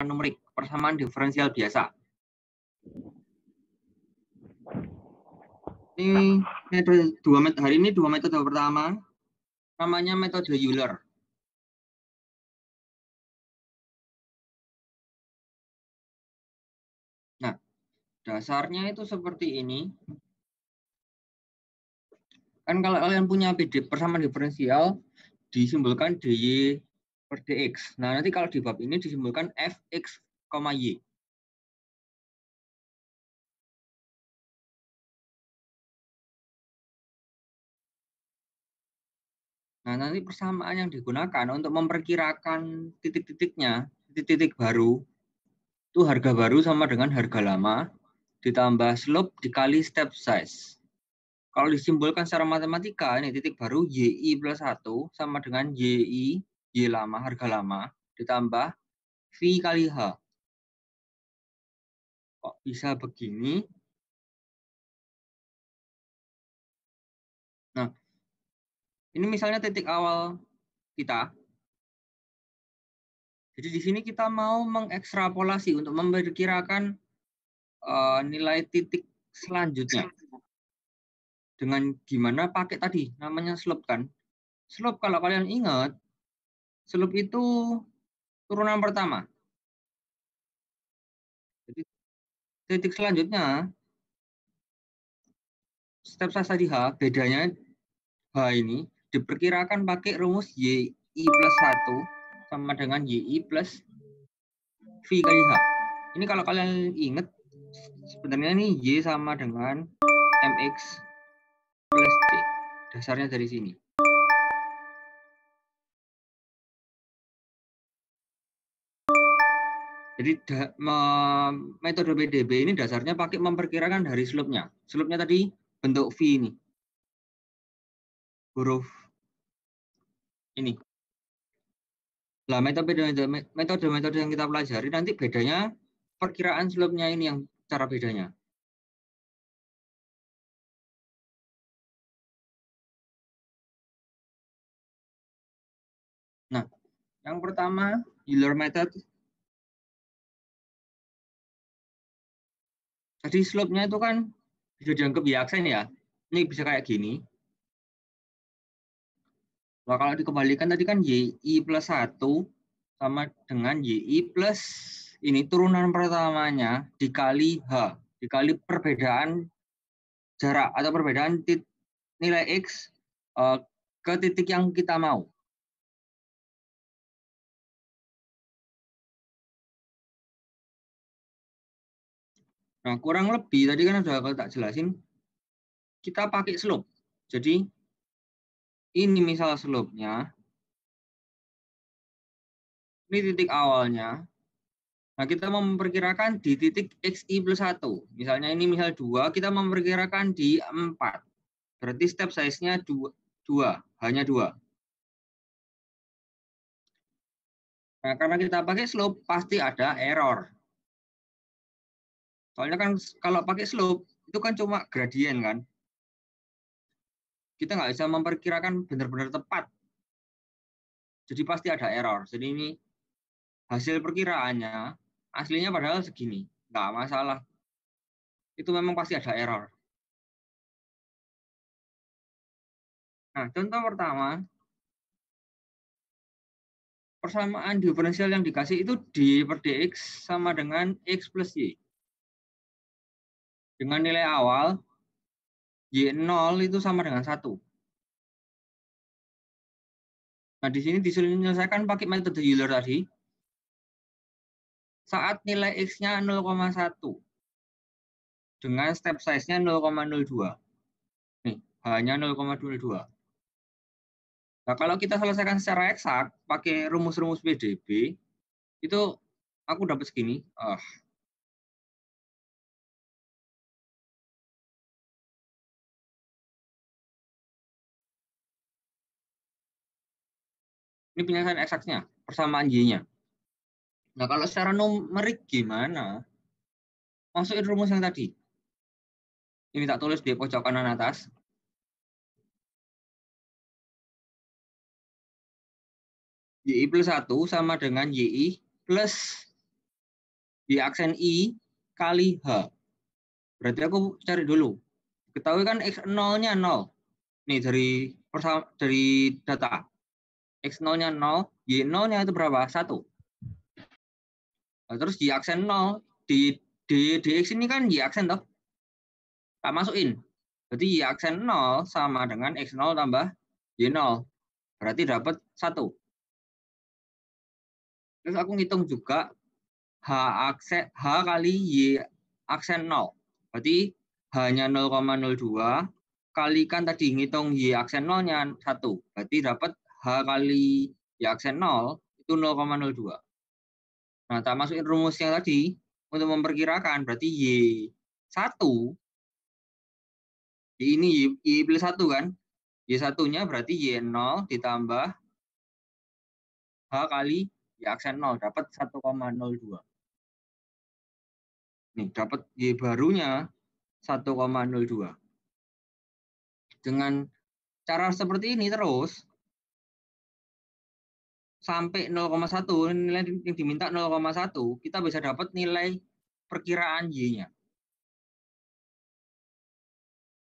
persamaan numerik, persamaan diferensial biasa. Ini hari ini dua metode pertama, namanya metode Euler. Nah, dasarnya itu seperti ini. Kan kalau kalian punya persamaan diferensial, disimbolkan dy per dx. Nah, nanti kalau di bab ini disimbolkan fx, y. Nah, nanti persamaan yang digunakan untuk memperkirakan titik-titiknya, titik-titik baru, itu harga baru sama dengan harga lama, ditambah slope dikali step size. Kalau disimbolkan secara matematika, ini titik baru YI plus 1 sama dengan YI, Y lama, harga lama, ditambah V kali H. Kok bisa begini? Nah, ini misalnya titik awal kita. Jadi di sini kita mau mengekstrapolasi untuk memperkirakan nilai titik selanjutnya. Dengan gimana pakai tadi, namanya slope kan. Slope kalau kalian ingat, slope itu turunan pertama. Jadi titik selanjutnya, step size tadi H, bedanya H ini diperkirakan pakai rumus YI plus 1 sama dengan YI plus V kali H. Ini kalau kalian ingat, sebenarnya ini Y sama dengan MX plus C. Dasarnya dari sini. Jadi metode PDB ini dasarnya pakai memperkirakan dari slope-nya. Slope-nya tadi bentuk V ini. Huruf ini. Nah, metode yang kita pelajari nanti bedanya perkiraan slope-nya ini yang cara bedanya. Nah, yang pertama Euler method. Jadi slope-nya itu kan bisa dianggap y aksen ya. Ini bisa kayak gini. Nah, kalau dikembalikan tadi kan YI plus 1 sama dengan YI plus ini turunan pertamanya dikali H. Dikali perbedaan jarak atau perbedaan nilai X ke titik yang kita mau. Nah, kurang lebih tadi kan sudah tak jelasin, kita pakai slope. Jadi, ini misal slope-nya, ini titik awalnya. Nah, kita memperkirakan di titik XI plus 1. Misalnya ini misal 2, kita memperkirakan di 4. Berarti step size-nya 2, hanya 2. Nah, karena kita pakai slope, pasti ada error. Soalnya kan kalau pakai slope, itu kan cuma gradien kan. Kita nggak bisa memperkirakan benar-benar tepat. Jadi pasti ada error. Jadi ini hasil perkiraannya, aslinya padahal segini. Nggak masalah. Itu memang pasti ada error. Nah, contoh pertama, persamaan diferensial yang dikasih itu d per dx sama dengan x plus y. Dengan nilai awal, y0 itu sama dengan 1. Nah, di sini diselesaikan pakai metode Euler tadi. Saat nilai x-nya 0,1 dengan step size-nya 0,02. Nih, hanya 0,02. Nah, kalau kita selesaikan secara eksak pakai rumus-rumus PDB, itu aku dapat segini. Ini penyelesaian eksaknya, persamaan Y-nya. Nah, kalau secara numerik gimana? Masukin rumus yang tadi. Ini tak tulis di pojok kanan atas. YI plus 1 sama dengan YI plus Y aksen I kali H. Berarti aku cari dulu. Ketahui kan X0-nya 0. Nih dari data. X0-nya 0, Y0-nya itu berapa? 1. Nah, terus Y aksen 0 di X ini kan Y aksen toh. Tak masukin. Berarti Y aksen 0 sama dengan X0 tambah Y0. Berarti dapat 1. Terus aku ngitung juga H kali Y aksen 0. Berarti H-nya 0,02 kalikan tadi ngitung Y aksen 0-nya 1. Berarti dapat H kali Y aksen 0 itu 0,02. Nah, tak masukin rumusnya tadi untuk memperkirakan berarti Y1 ini Y plus 1 kan. Y1-nya berarti Y0 ditambah H kali Y aksen 0 dapat 1,02. Nih, dapat Y barunya 1,02. Dengan cara seperti ini terus sampai 0,1, nilai yang diminta 0,1, kita bisa dapat nilai perkiraan Y-nya.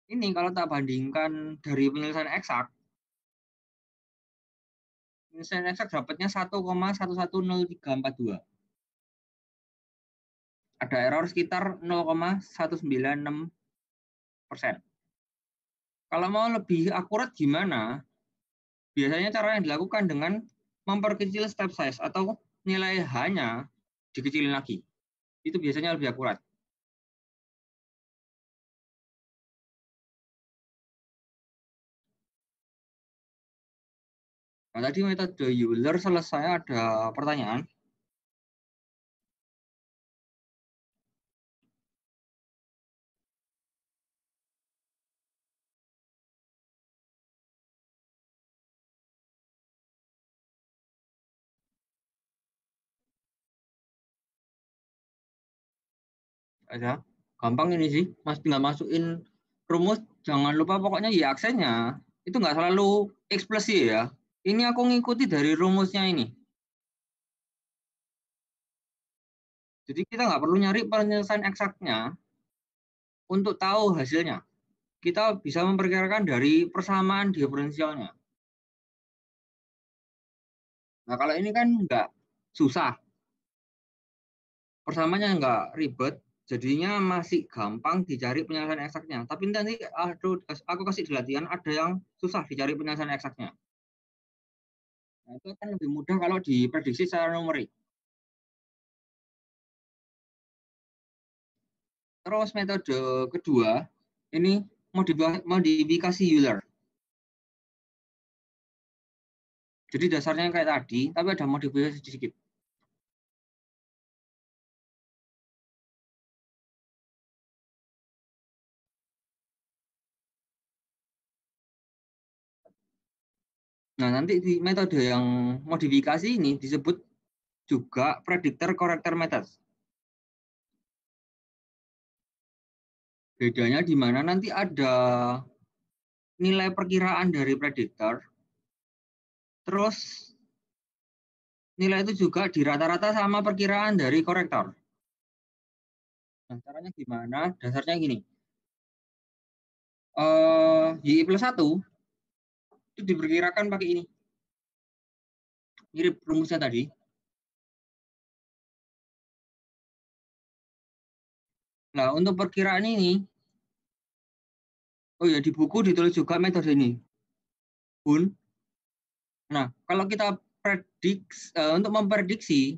Ini kalau tak bandingkan dari penyelesaian eksak dapatnya 1,110342. Ada error sekitar 0,196%. Kalau mau lebih akurat gimana? Biasanya cara yang dilakukan dengan memperkecil step size atau nilai H-nya dikecilin lagi. Itu biasanya lebih akurat. Nah, tadi metode Euler selesai, ada pertanyaan. Ada. Gampang ini sih, Mas tinggal masukin rumus, jangan lupa pokoknya Y aksennya itu nggak selalu X plus Y ya. Ini aku ngikuti dari rumusnya ini. Jadi kita nggak perlu nyari penyelesaian eksaknya untuk tahu hasilnya. Kita bisa memperkirakan dari persamaan diferensialnya. Nah, kalau ini kan nggak susah. Persamanya nggak ribet, jadinya masih gampang dicari penyelesaian eksaknya. Tapi nanti aku kasih di latihan ada yang susah dicari penyelesaian eksaknya. Nah, itu akan lebih mudah kalau diprediksi secara numerik. Terus metode kedua, ini modifikasi Euler. Jadi dasarnya kayak tadi, tapi ada modifikasi sedikit. Nah, nanti di metode yang modifikasi ini disebut juga predictor corrector method. Bedanya di mana nanti ada nilai perkiraan dari prediktor, terus nilai itu juga dirata-rata sama perkiraan dari korektor. Nah, caranya gimana? Dasarnya gini. Y plus 1 itu diperkirakan pakai ini. Mirip rumusnya tadi. Nah, untuk perkiraan ini, oh ya, di buku ditulis juga metode ini. Bun. Nah, kalau kita untuk memprediksi,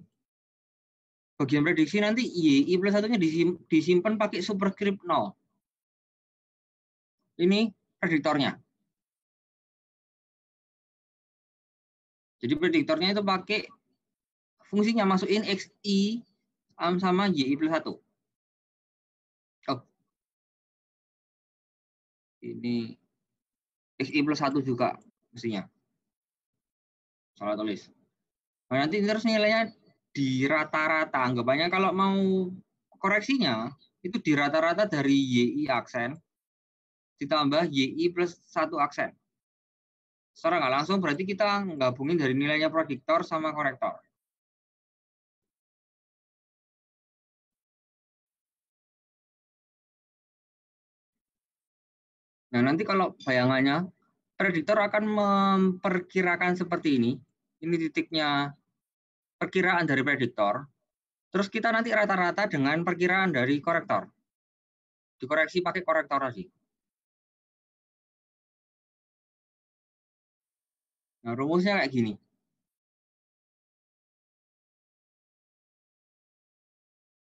bagian prediksi nanti Y plus 1-nya disimpan pakai superscript 0. Ini prediktornya. Jadi prediktornya itu pakai fungsinya masukin XI sama Y plus 1. Oh, ini XI plus 1 juga mestinya. Salah tulis. Nah, nanti terus nilainya di rata-rata. Anggapannya kalau mau koreksinya, itu di rata-rata dari YI aksen ditambah YI plus 1 aksen. Secara nggak langsung berarti kita gabungin dari nilainya prediktor sama korektor. Nah, nanti kalau bayangannya, prediktor akan memperkirakan seperti ini. Ini titiknya perkiraan dari prediktor. Terus kita nanti rata-rata dengan perkiraan dari korektor. Dikoreksi pakai korektor tadi. Nah, rumusnya kayak gini.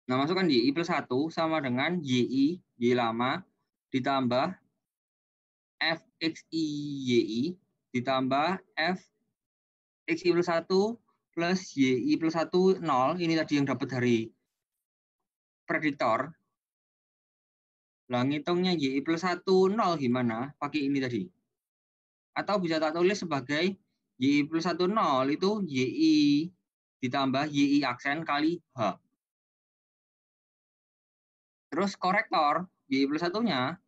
Nah, masukkan YI plus 1 sama dengan YI, Y lama, ditambah FXI YI, ditambah FXI plus 1 plus YI plus 1, 0. Ini tadi yang dapat dari prediktor. Lah, ngitungnya YI plus 1, 0 gimana? Pakai ini tadi. Atau bisa tak tulis sebagai YI plus 1, 0 itu YI ditambah YI aksen kali H. Terus korektor, YI plus 1-nya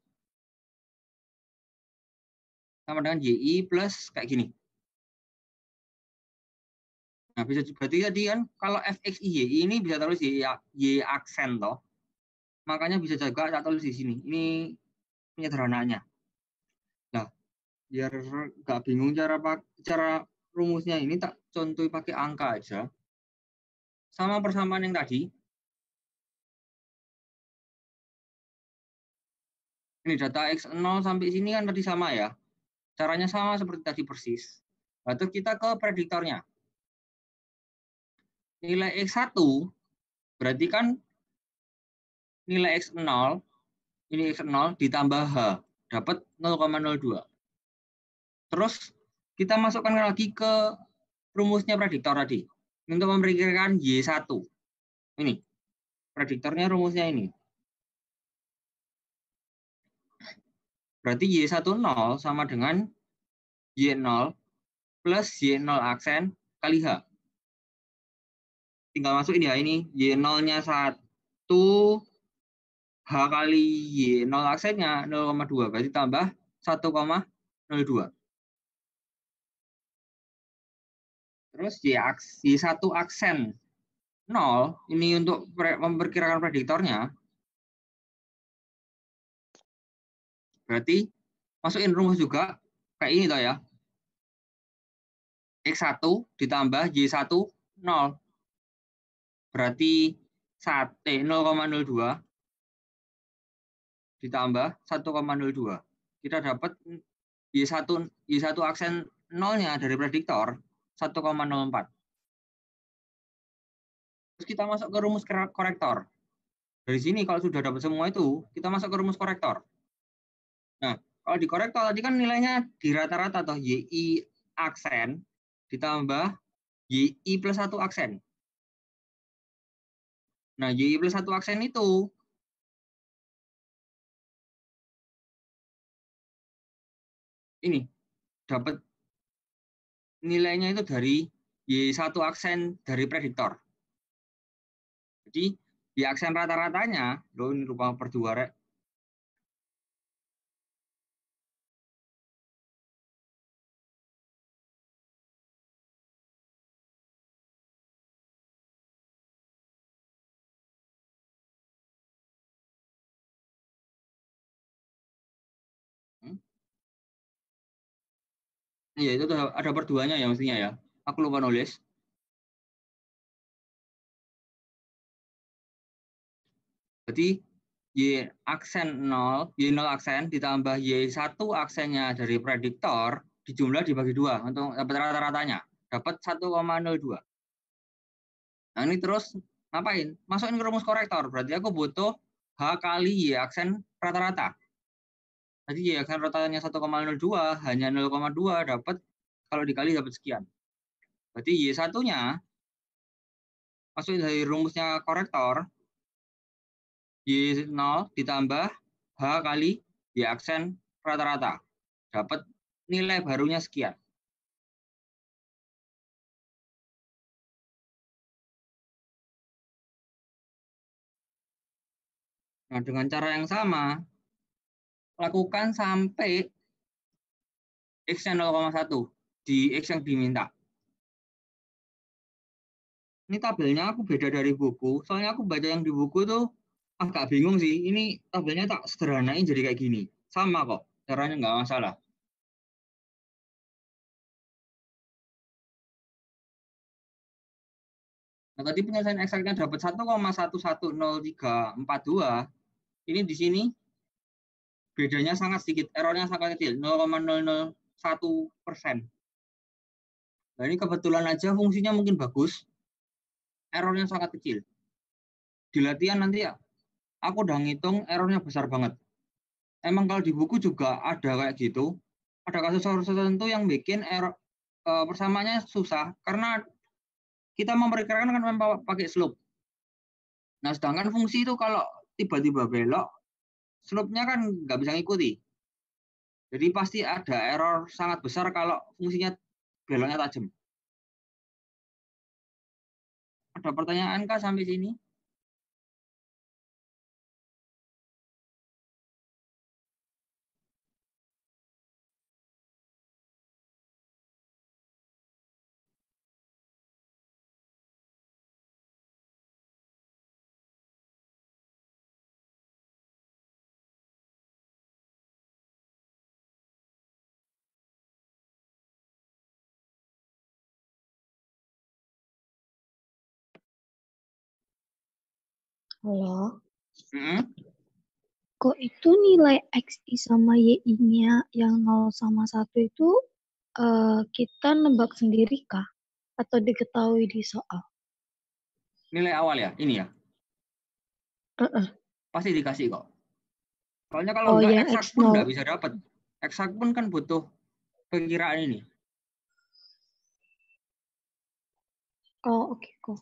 sama dengan YI plus kayak gini. Nah, bisa berarti tadi kan kalau FXI YI ini bisa tulis Y aksen toh. Makanya bisa juga tak tulis di sini. Ini penyederhanaannya. Nah, biar nggak bingung cara rumusnya ini tak contoh pakai angka aja. Sama persamaan yang tadi. Ini data X0 sampai sini kan tadi sama ya. Caranya sama seperti tadi persis. Lalu kita ke prediktornya. Nilai X1 berarti kan nilai X0, ini X0 ditambah H, dapat 0,02. Terus kita masukkan lagi ke rumusnya prediktor tadi. Untuk memperkirakan Y1. Ini, prediktornya rumusnya ini. Berarti Y10 sama dengan Y0 plus Y0 aksen kali H. Tinggal masuk ini ya, ini Y0-nya 1, H kali Y0 aksennya 0,2, berarti tambah 1,02. Terus Y1 aksen 0, ini untuk memperkirakan prediktornya. Berarti masukin rumus juga, kayak ini toh ya. X1 ditambah Y1, 0. Berarti 0,02 ditambah 1,02. Kita dapat Y1 aksen 0-nya dari prediktor 1,04. Terus kita masuk ke rumus korektor. Dari sini kalau sudah dapat semua itu, kita masuk ke rumus korektor. Nah, kalau di korektor tadi kan nilainya di rata-rata atau YI aksen ditambah YI plus 1 aksen. Nah, YI plus 1 aksen itu ini dapat nilainya itu dari Y1 aksen dari prediktor. Jadi di aksen rata-ratanya, loh ini rupa berdua rek. Iya, itu ada perduanya ya mestinya ya. Aku lupa nulis. Berarti Y aksen 0, Y0 aksen ditambah Y1 aksennya dari prediktor dijumlah dibagi 2 untuk dapat rata-ratanya. Dapat 1,02. Nah, ini terus ngapain? Masukin ke rumus korektor. Berarti aku butuh H kali Y aksen rata-rata. Tadi Y aksen rata-ratanya 1,02, hanya 0,2 dapat, kalau dikali dapat sekian. Berarti Y1-nya masukin dari rumusnya korektor, Y0 ditambah H kali Y aksen rata-rata. Dapat nilai barunya sekian. Nah, dengan cara yang sama, lakukan sampai X-nya 0,1 di X yang diminta. Ini tabelnya aku beda dari buku, soalnya aku baca yang di buku tuh agak bingung sih. Ini tabelnya tak sederhanain jadi kayak gini. Sama kok. Caranya nggak masalah. Nah, tadi penyelesaian eksaknya dapat 1,11032. Ini di sini bedanya sangat sedikit, errornya sangat kecil, 0,001%. Nah, ini kebetulan aja fungsinya mungkin bagus, errornya sangat kecil. Di latihan nanti ya, aku udah ngitung errornya besar banget. Emang kalau di buku juga ada kayak gitu, ada kasus-kasus tertentu yang bikin error persamaannya susah, karena kita memperkirakan kan pakai slope. Nah, sedangkan fungsi itu kalau tiba-tiba belok, slope-nya kan nggak bisa ngikuti. Jadi pasti ada error sangat besar kalau fungsinya beloknya tajam. Ada pertanyaan kah sampai sini? Halo, Hmm? kok itu nilai XI sama YI-nya yang 0 sama 1 itu kita nebak sendiri kah? Atau diketahui di soal? Nilai awal ya, ini ya. Uh-uh. Pasti dikasih kok. Soalnya kalau Oh, enggak, yang eksak pun X0. enggak bisa dapat. Eksak pun kan butuh perkiraan ini. Oh, oke kok.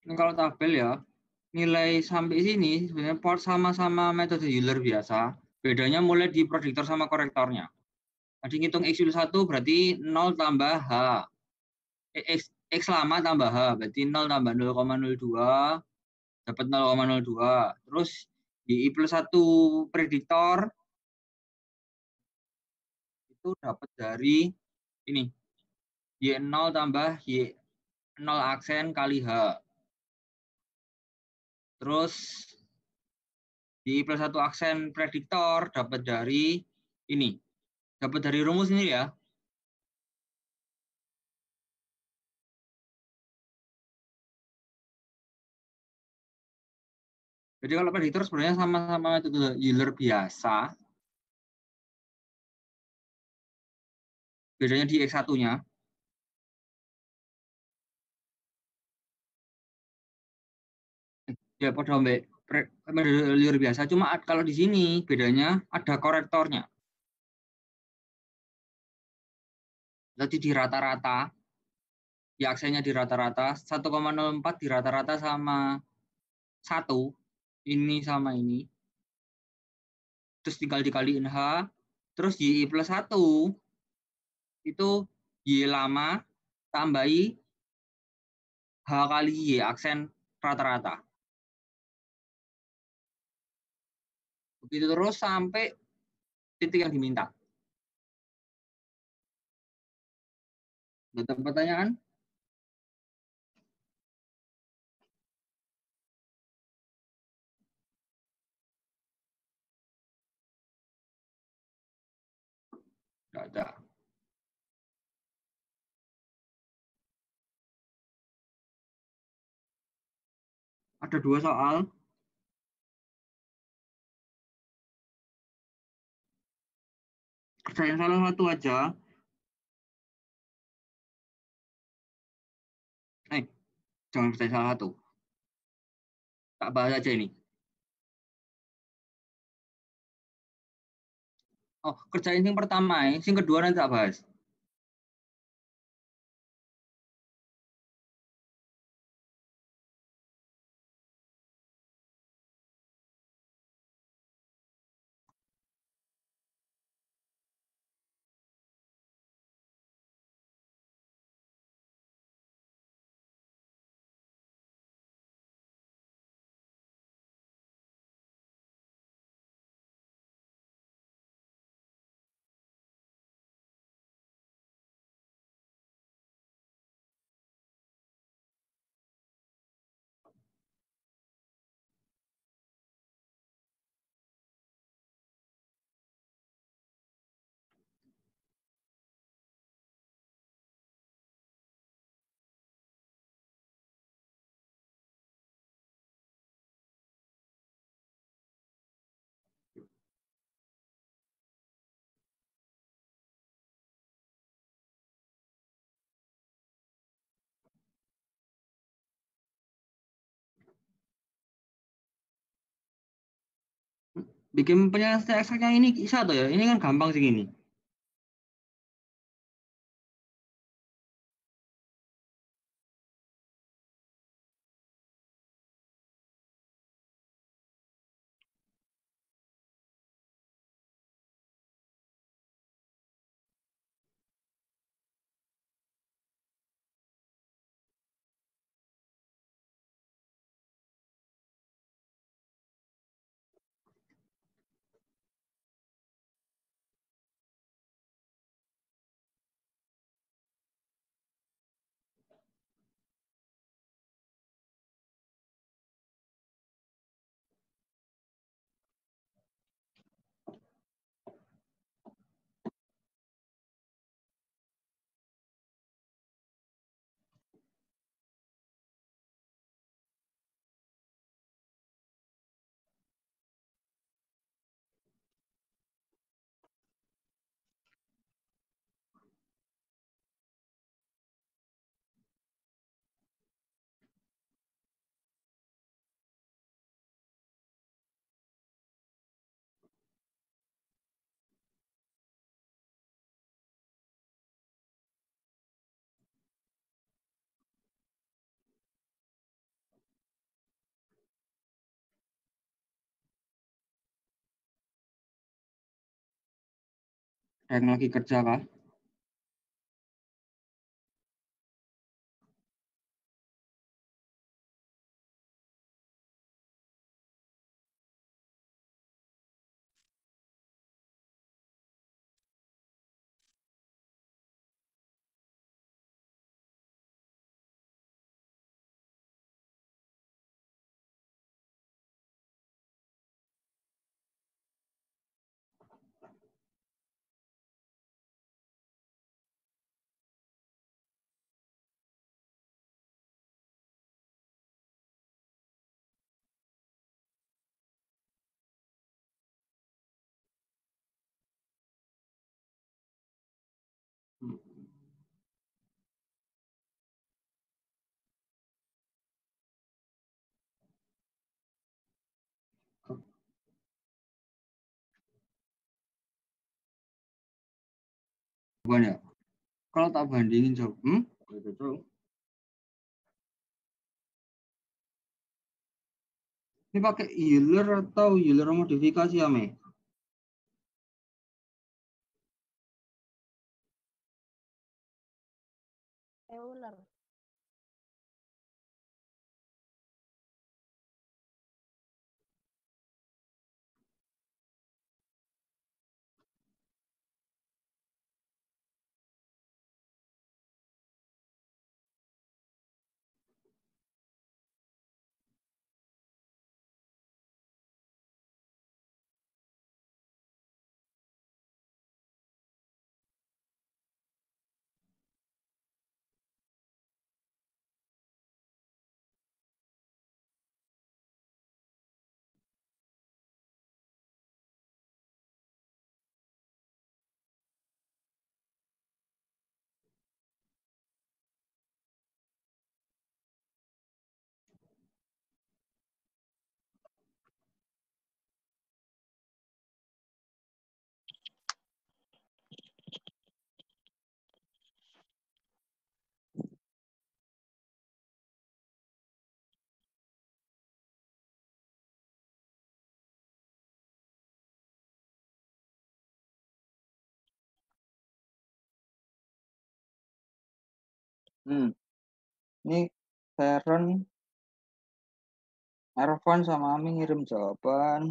Ini kalau tabel ya, nilai sampai sini sebenarnya sama-sama metode Euler biasa. Bedanya mulai di prediktor sama korektornya. Jadi ngitung X1 berarti 0 tambah H. X lama tambah H, berarti 0 tambah 0,02, dapat 0,02. Terus di I plus 1 prediktor, itu dapat dari ini, Y0 tambah Y0 aksen kali H. Terus di I plus 1 aksen prediktor dapat dari ini. Dapat dari rumus ini ya. Jadi kalau prediktor sebenarnya sama-sama metode Euler biasa. Bedanya di X1-nya. Ya, pada metode Euler biasa. Cuma kalau di sini bedanya ada korektornya. Jadi di rata-rata, ya aksennya di rata-rata, 1,04 di rata-rata sama 1, ini sama ini. Terus tinggal dikaliin H, terus Y plus 1, itu Y lama, tambahi H kali Y aksen rata-rata. Begitu terus sampai titik yang diminta. Ada pertanyaan? Tidak ada. Ada 2 soal. Kerjain salah satu aja. Jangan kerjain salah satu. Tak bahas aja ini. Oh, kerjain yang pertama, yang kedua nanti tak bahas. Bikin penyelesaian ekstraknya ini bisa tuh ya. Ini kan gampang sih ini. Yang lagi kerja kah? Hmm. Bukan ya? Kalau tak bandingin jauh, gitu tuh. Ini pakai Euler atau Euler modifikasi ya, Me? Euler. Ini Feren, Ervan sama Ami ngirim jawaban.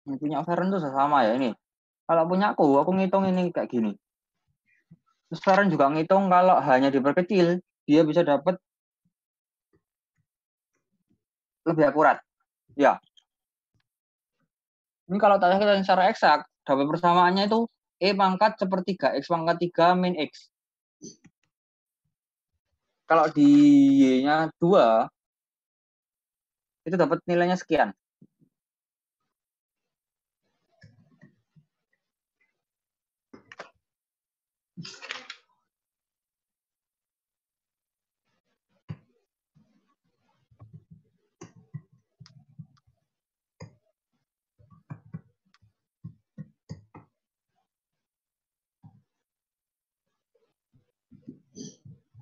Ini punya Feren tuh sama ya ini. Kalau punya aku ngitung ini kayak gini. Terus Feren juga ngitung kalau hanya diperkecil, dia bisa dapat lebih akurat. Ya, ini kalau tanya kita secara eksak, dapat persamaannya itu E pangkat sepertiga X pangkat 3 min X. Kalau di Y-nya 2, itu dapat nilainya sekian.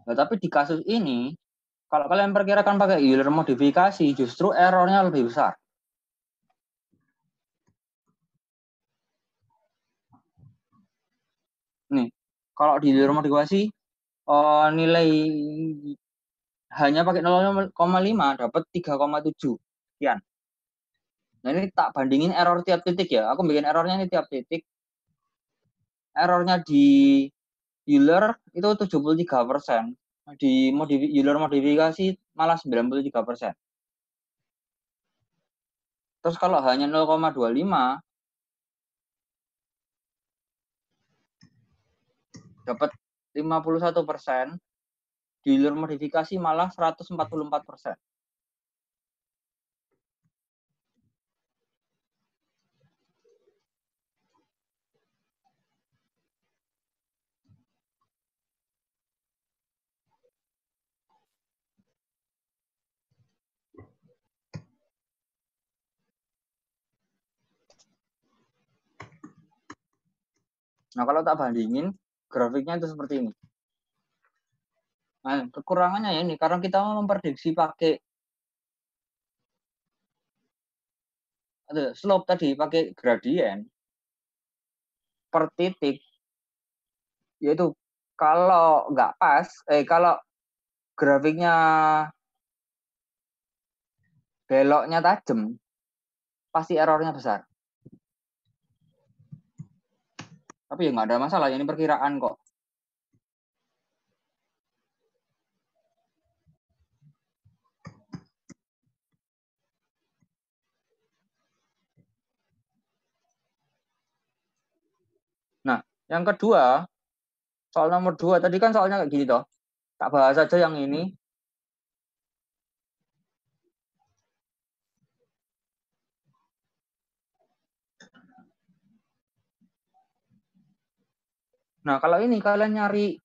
Nah, tapi di kasus ini, kalau kalian perkirakan pakai Euler modifikasi, justru errornya lebih besar. Nih, kalau di Euler modifikasi, nilai hanya pakai 0,5 dapat 3,7 sekian. Nah, ini tak bandingin error tiap titik ya. Aku bikin errornya ini tiap titik. Errornya di Euler itu 73%. Di Euler modifikasi malah 93%. Terus kalau hanya 0,25 dapat 51%, di Euler modifikasi malah 144%. Nah, kalau tak bandingin, grafiknya itu seperti ini. Nah, kekurangannya ya ini, karena kita memprediksi pakai slope tadi, pakai gradien per titik, yaitu kalau nggak pas, kalau grafiknya beloknya tajam, pasti errornya besar. Tapi ya nggak ada masalah, ini perkiraan kok. Nah, yang kedua, soal nomor 2, tadi kan soalnya kayak gini toh. Tak bahas aja yang ini. Nah, kalau ini kalian nyari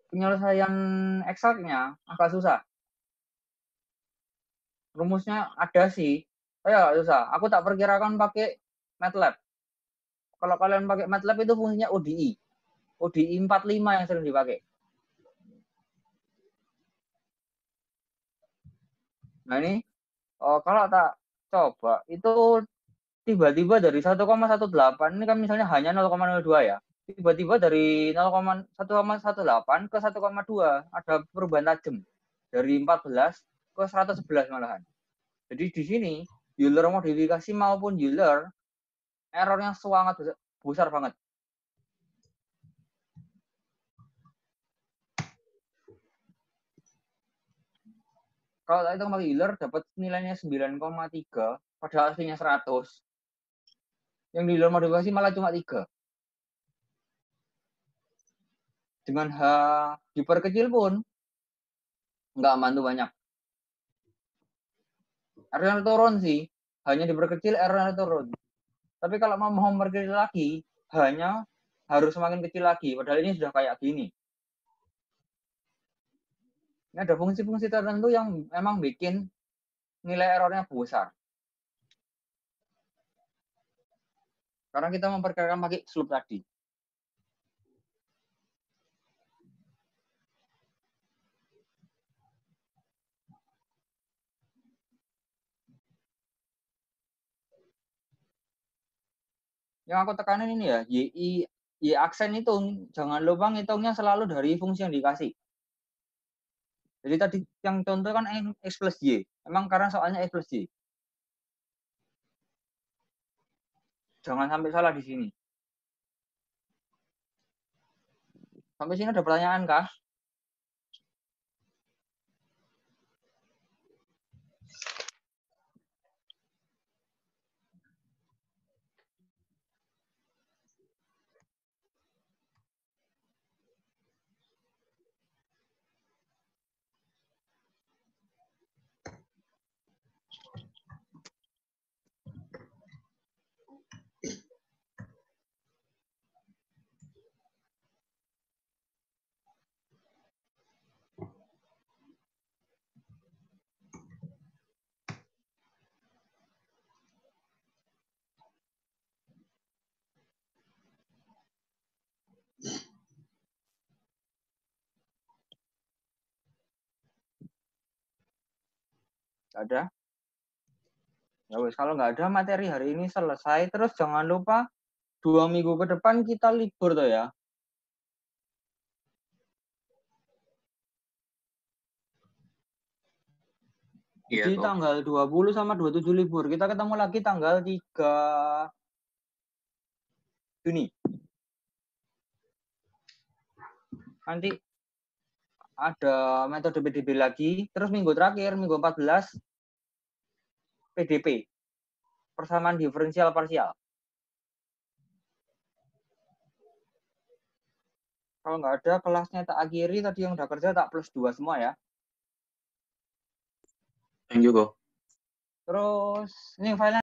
penyelesaian eksaknya agak susah. Rumusnya ada sih, saya susah. Aku tak perkirakan pakai MATLAB. Kalau kalian pakai MATLAB itu fungsinya ODI. ODI 45 yang sering dipakai. Nah ini, kalau tak coba, itu tiba-tiba dari 1,18, ini kan misalnya hanya 0,02 ya. Tiba-tiba dari 0,1,18 ke 1,2 ada perubahan tajam. Dari 14 ke 111 malahan. Jadi di sini, Euler modifikasi maupun Euler, errornya sangat besar banget. Kalau itu pakai Euler dapat nilainya 9,3, padahal aslinya 100. Yang di Euler modifikasi malah cuma 3. Dengan H diperkecil pun nggak mantu banyak. R-nya turun sih, hanya diperkecil R-nya turun. Tapi kalau mau memperkecil lagi, hanya harus semakin kecil lagi. Padahal ini sudah kayak gini. Ini ada fungsi-fungsi tertentu yang memang bikin nilai errornya besar. Karena kita memperkirakan pakai slope tadi. Yang aku tekanin ini ya, Y aksen itu jangan lupa ngitungnya selalu dari fungsi yang dikasih. Jadi tadi yang contoh kan X plus Y. Emang karena soalnya X plus Y. Jangan sampai salah di sini. Sampai sini ada pertanyaan kah? Ada? Ya wes, kalau nggak ada materi hari ini selesai. Terus jangan lupa 2 minggu ke depan kita libur tuh ya. Jadi Iya, tanggal 20 sama 27 libur. Kita ketemu lagi tanggal 3 Juni. Nanti ada metode PDB lagi. Terus minggu terakhir, minggu 14, PDP. Persamaan diferensial parsial. Kalau nggak ada, kelasnya tak akhiri. Tadi yang udah kerja tak plus 2 semua ya. Thank you, Ko. Terus, ini filenya